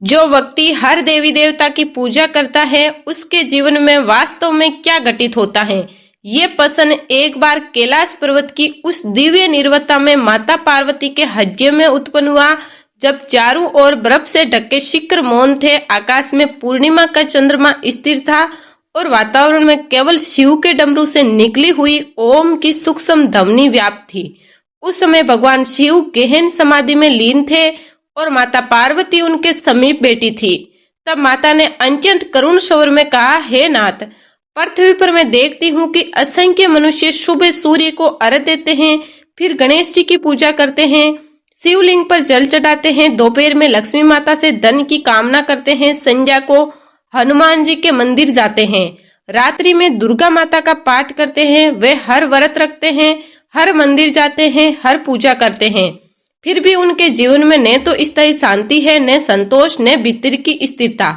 जो व्यक्ति हर देवी देवता की पूजा करता है उसके जीवन में वास्तव में क्या घटित होता है, ये प्रश्न एक बार कैलाश पर्वत की उस दिव्य निर्वता में माता पार्वती के हृदय में उत्पन्न हुआ, जब चारों ओर बर्फ से ढके शिखर मौन थे, आकाश में पूर्णिमा का चंद्रमा स्थिर था और वातावरण में केवल शिव के डमरू से निकली हुई ओम की सूक्ष्म ध्वनि व्याप्त थी। उस समय भगवान शिव गहन समाधि में लीन थे और माता पार्वती उनके समीप बैठी थी। तब माता ने अत्यंत करुण स्वर में कहा, हे नाथ, पृथ्वी पर मैं देखती हूँ कि असंख्य मनुष्य सुबह सूर्य को अर्घ्य देते हैं, फिर गणेश जी की पूजा करते हैं, शिवलिंग पर जल चढ़ाते हैं, दोपहर में लक्ष्मी माता से धन की कामना करते हैं, संध्या को हनुमान जी के मंदिर जाते हैं, रात्रि में दुर्गा माता का पाठ करते हैं, वे हर व्रत रखते हैं, हर मंदिर जाते हैं, हर पूजा करते हैं, फिर भी उनके जीवन में न तो स्थायी शांति है, न संतोष, न भीतर की स्थिरता।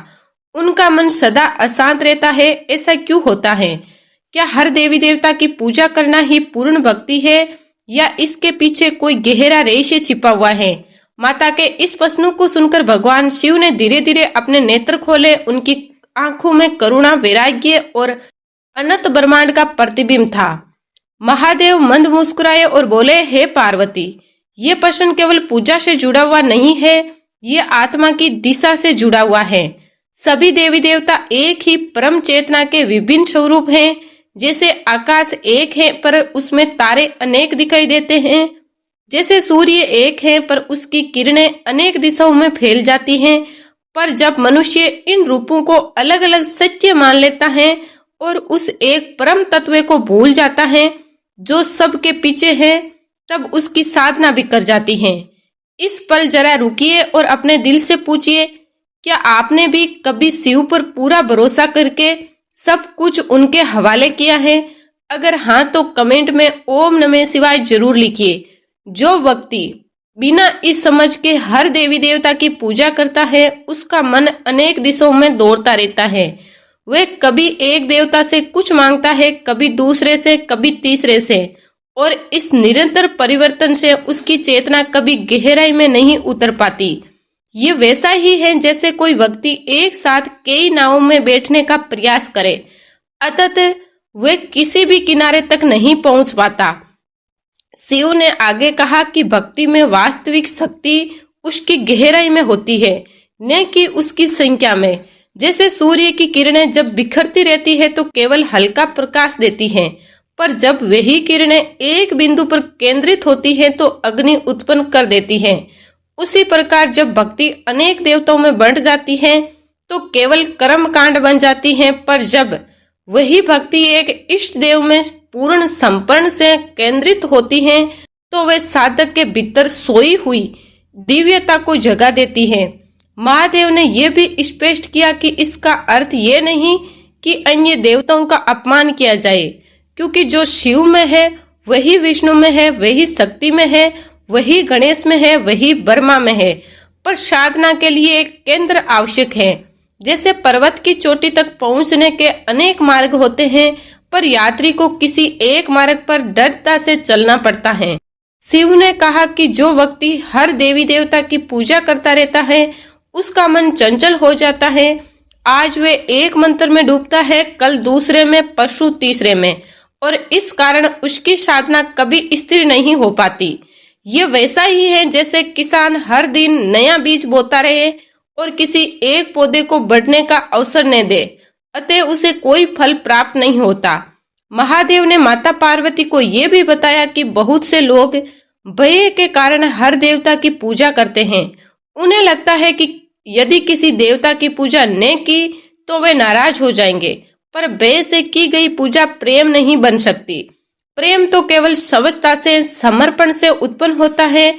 उनका मन सदा अशांत रहता है। ऐसा क्यों होता है? क्या हर देवी देवता की पूजा करना ही पूर्ण भक्ति है या इसके पीछे कोई गहरा रहस्य छिपा हुआ है? माता के इस प्रश्न को सुनकर भगवान शिव ने धीरे धीरे अपने नेत्र खोले। उनकी आंखों में करुणा, वैराग्य और अनंत ब्रह्मांड का प्रतिबिंब था। महादेव मंद मुस्कुराए और बोले, हे पार्वती, ये प्रश्न केवल पूजा से जुड़ा हुआ नहीं है, ये आत्मा की दिशा से जुड़ा हुआ है। सभी देवी देवता एक ही परम चेतना के विभिन्न स्वरूप हैं। जैसे आकाश एक है पर उसमें तारे अनेक दिखाई देते हैं, जैसे सूर्य एक है पर उसकी किरणें अनेक दिशाओं में फैल जाती हैं, पर जब मनुष्य इन रूपों को अलग अलग सत्य मान लेता है और उस एक परम तत्व को भूल जाता है जो सबके पीछे है, तब उसकी साधना बिखर जाती है। इस पल जरा रुकिए और अपने दिल से पूछिए, क्या आपने भी कभी शिव पर पूरा भरोसा करके सब कुछ उनके हवाले किया है? अगर हाँ तो कमेंट में ओम नमः शिवाय जरूर लिखिए। जो व्यक्ति बिना इस समझ के हर देवी देवता की पूजा करता है उसका मन अनेक दिशाओं में दौड़ता रहता है। वह कभी एक देवता से कुछ मांगता है, कभी दूसरे से, कभी तीसरे से, और इस निरंतर परिवर्तन से उसकी चेतना कभी गहराई में नहीं उतर पाती। ये वैसा ही है जैसे कोई व्यक्ति एक साथ कई नावों में बैठने का प्रयास करे, अतः वह किसी भी किनारे तक नहीं पहुंच पाता। शिव ने आगे कहा कि भक्ति में वास्तविक शक्ति उसकी गहराई में होती है, न कि उसकी संख्या में। जैसे सूर्य की किरणें जब बिखरती रहती है तो केवल हल्का प्रकाश देती हैं, पर जब वही किरणें एक बिंदु पर केंद्रित होती हैं तो अग्नि उत्पन्न कर देती हैं। उसी प्रकार जब भक्ति अनेक देवताओं में बढ़ जाती है तो केवल कर्म कांड बन जाती है, पर जब वही भक्ति एक इष्ट देव में पूर्ण संपन्न से केंद्रित होती है तो वे साधक के भीतर सोई हुई दिव्यता को जगा देती है। महादेव ने यह भी स्पष्ट किया कि इसका अर्थ ये नहीं कि अन्य देवताओं का अपमान किया जाए, क्योंकि जो शिव में है वही विष्णु में है, वही शक्ति में है, वही गणेश में है, वही ब्रह्मा में है। पर साधना के लिए एक केंद्र आवश्यक है। जैसे पर्वत की चोटी तक पहुंचने के अनेक मार्ग होते हैं, पर यात्री को किसी एक मार्ग पर दृढ़ता से चलना पड़ता है। शिव ने कहा कि जो व्यक्ति हर देवी देवता की पूजा करता रहता है उसका मन चंचल हो जाता है। आज वे एक मंत्र में डूबता है, कल दूसरे में, परसों तीसरे में, और इस कारण उसकी साधना कभी स्थिर नहीं हो पाती। ये वैसा ही है जैसे किसान हर दिन नया बीज बोता रहे और किसी एक पौधे को बढ़ने का अवसर न दे, अतः उसे कोई फल प्राप्त नहीं होता। महादेव ने माता पार्वती को यह भी बताया कि बहुत से लोग भय के कारण हर देवता की पूजा करते हैं। उन्हें लगता है कि यदि किसी देवता की पूजा न की तो वे नाराज हो जाएंगे, पर भय से की गई पूजा प्रेम नहीं बन सकती। प्रेम तो केवल स्वस्थता से, समर्पण से उत्पन्न होता है।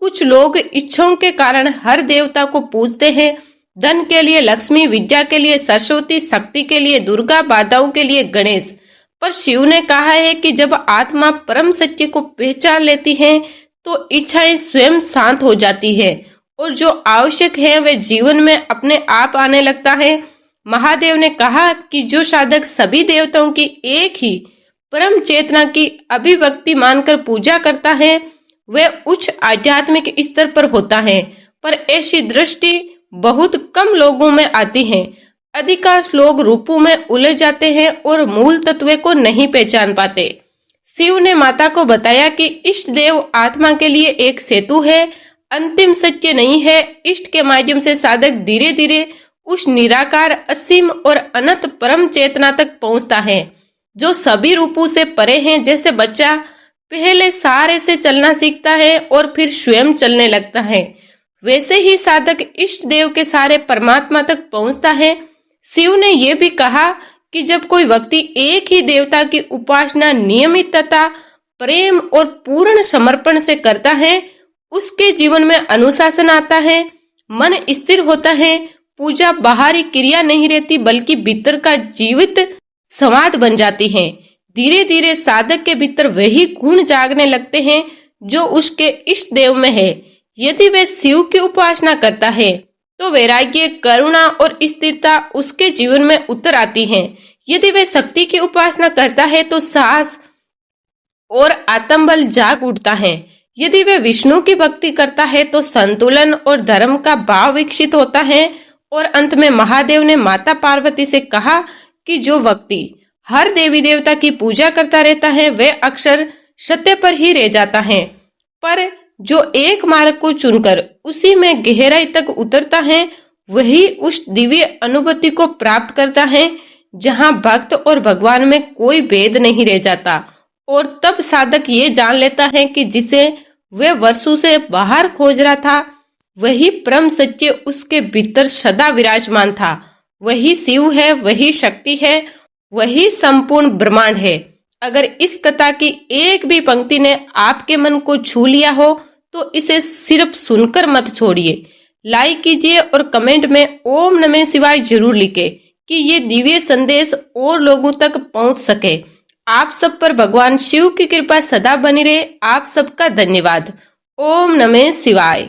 कुछ लोग इच्छाओं के कारण हर देवता को पूजते हैं, धन के लिए लक्ष्मी, विद्या के लिए सरस्वती, शक्ति के लिए दुर्गा, बाधाओं के लिए गणेश। पर शिव ने कहा है कि जब आत्मा परम सत्य को पहचान लेती है तो इच्छाएं स्वयं शांत हो जाती है और जो आवश्यक है वे जीवन में अपने आप आने लगता है। महादेव ने कहा कि जो साधक सभी देवताओं की एक ही परम चेतना की अभिव्यक्ति मानकर पूजा करता है वह उच्च आध्यात्मिक स्तर पर होता है। पर ऐसी दृष्टि बहुत कम लोगों में आती है। अधिकांश लोग रूपों में उलझ जाते हैं और मूल तत्व को नहीं पहचान पाते। शिव ने माता को बताया कि इष्ट देव आत्मा के लिए एक सेतु है, अंतिम सत्य नहीं है। इष्ट के माध्यम से साधक धीरे धीरे उस निराकार, असीम और अनंत परम चेतना तक पहुंचता है जो सभी रूपों से परे है। जैसे बच्चा पहले सहारे से चलना सीखता है और फिर स्वयं चलने लगता है, वैसे ही साधक इष्ट देव के सहारे परमात्मा तक पहुंचता है। शिव ने यह भी कहा कि जब कोई व्यक्ति एक ही देवता की उपासना नियमित तथा प्रेम और पूर्ण समर्पण से करता है, उसके जीवन में अनुशासन आता है, मन स्थिर होता है। पूजा बाहरी क्रिया नहीं रहती बल्कि भीतर का जीवित संवाद बन जाती है। धीरे धीरे साधक के भीतर वही गुण जागने लगते हैं जो उसके इष्ट देव में है। यदि वह शिव की उपासना करता है तो वैराग्य, करुणा और स्थिरता उसके जीवन में उतर आती है। यदि वह शक्ति की उपासना करता है तो साहस और आत्मबल जाग उठता है। यदि वह विष्णु की भक्ति करता है तो संतुलन और धर्म का भाव विकसित होता है। और अंत में महादेव ने माता पार्वती से कहा कि जो व्यक्ति हर देवी देवता की पूजा करता रहता है वह अक्सर सत्य पर ही रह जाता है, पर जो एक मार्ग को चुनकर उसी में गहराई तक उतरता है वही उस दिव्य अनुभूति को प्राप्त करता है जहां भक्त और भगवान में कोई भेद नहीं रह जाता। और तब साधक ये जान लेता है कि जिसे वह वर्षों से बाहर खोज रहा था वही परम सत्य उसके भीतर सदा विराजमान था। वही शिव है, वही शक्ति है, वही संपूर्ण ब्रह्मांड है। अगर इस कथा की एक भी पंक्ति ने आपके मन को छू लिया हो तो इसे सिर्फ सुनकर मत छोड़िए। लाइक कीजिए और कमेंट में ओम नमः शिवाय जरूर लिखें कि ये दिव्य संदेश और लोगों तक पहुंच सके। आप सब पर भगवान शिव की कृपा सदा बनी रहे। आप सबका धन्यवाद। ओम नमः शिवाय।